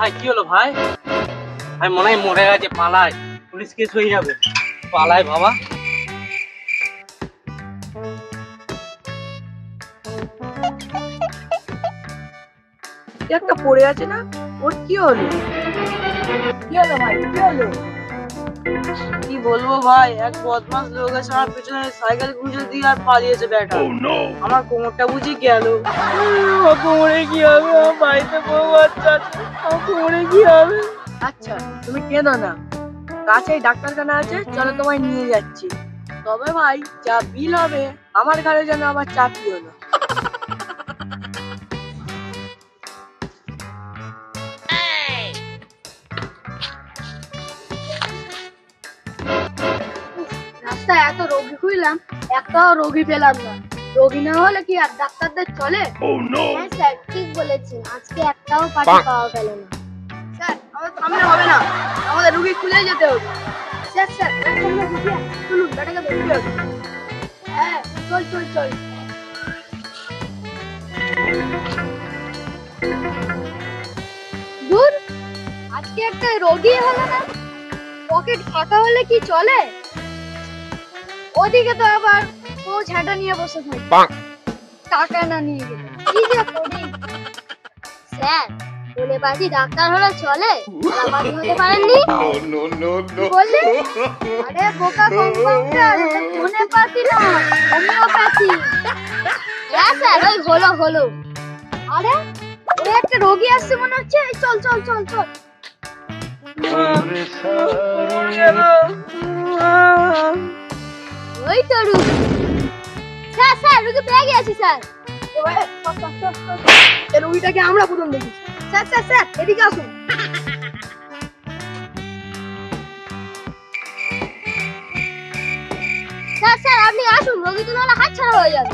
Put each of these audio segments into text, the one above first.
ভাই কি হলো ভাই? আমি মনে হয় মরে গেছে, পালাই, পুলিশ কেস হয়ে যাবে, পালাই বাবা। একটা পড়ে আছে না, ওর কি হলো? কি হলো ভাই, কি হলো? কি বলবো ভাই, এক বদমাস লোক এসে আমার পেছনে সাইকেল গুঁজে দিয়ে আর পালিয়েছে বেটা। আমার কোমরটা বুঝি গেল। আমার কোমরে কি হবে? আমার বাড়িতে বউ বাচ্চা আছে, আমার কোমরে কি হবে? আচ্ছা তুমি কেঁদো না, কাছেই ডাক্তারখানা আছে, চলো তোমায় নিয়ে যাচ্ছি। তবে ভাই যা বিল হবে আমার ঘরে যেন আবার চাপিও না। রাস্তায় এত রোগী খুঁজলাম, একটাও রোগী পেলাম না। রোগী না হলে কি আর ডাক্তারদের চলে? হ্যাঁ স্যার, ঠিক বলেছেন, আজকে একটাও পার্টি পাওয়া গেল না। স্যার আমাদের সামনে হবে না, আমাদের রুগী খুলে যেতে হবে। স্যার স্যার, সামনে রোগী আছে, চলুন বেটাকে ধরতে হবে। হ্যাঁ চল চল চল। দূর, আজকে একটা রোগী হলো না। পকেট ফাঁকা হলে কি চলে? ওদিকে তো আবার ও ঝাঁটা নিয়ে বসে থাকে, টাকা না নিয়ে গেলে কি যে করি। স্যার বলে বাজি ডাক্তার হলে চলে, বাজি হতে পারেননি? বললি? আরে বোকা কম্পাউন্ডার, মনে পাতি না, হোমিওপ্যাথি। হ্যাঁ স্যার, ওই হলো। আরে ওই একটা রোগী আসছে মনে হচ্ছে, চল চল চল চল। ওই তো রুগী। স্যার স্যার, রুগী পেয়ে গেছি স্যার। এই রুগীটাকে আমরা প্রথম দেখি। স্যার স্যার স্যার, এদিকে আসুন। স্যার স্যার, আপনি আসুন, রোগী তো নাহলে হাতছাড়া হয়ে যাবে।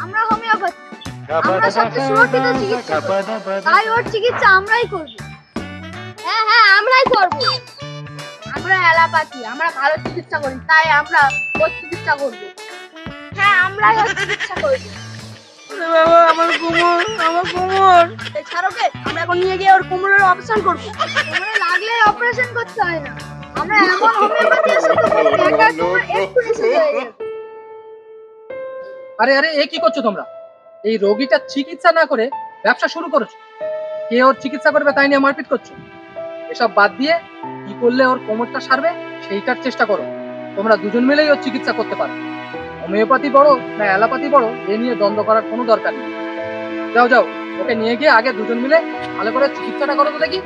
আমরা হোমিওপ্যাথি, আমরা সবচেয়ে সুরক্ষিত চিকিৎসা করি, তাই ওর চিকিৎসা আমরাই করব। হ্যাঁ হ্যাঁ, আমরাই করব। আমরা অ্যালোপ্যাথি, আমরা ভালো চিকিৎসা করি, তাই আমরা ওর চিকিৎসা করব। হ্যাঁ, আমরাই ওর চিকিৎসা করব। বাবা আমার কোমর। এই ছাড়োকে, আমরা এখন নিয়ে গিয়ে ওর কোমরের অপারেশন করবো। কোমরে লাগলে অপারেশন করতে হয় না, আমরা এমন হোমিওপ্যাথি এসে দেবো, একা কোমর এক্ষুনি সোজা হয়ে যাবে। আরে আরে, এ কি করছো তোমরা? এই রোগীটা চিকিৎসা না করে ব্যবসা শুরু করেছো। কে ওর চিকিৎসা করবে তাই নিয়ে মারপিট করছো। এসব বাদ দিয়ে কি করলে ওর কোমরটা সারবে সেইটার চেষ্টা করো। তোমরা দুজন মিলেই ওর চিকিৎসা করতে পারো। হোমিওপ্যাথি বড় না অ্যালোপ্যাথি বড়, এ নিয়ে দ্বন্দ্ব করার কোনো দরকার নেই। যাও যাও, ওকে নিয়ে গিয়ে আগে দুজন মিলে ভালো করে চিকিৎসাটা করো তো দেখি।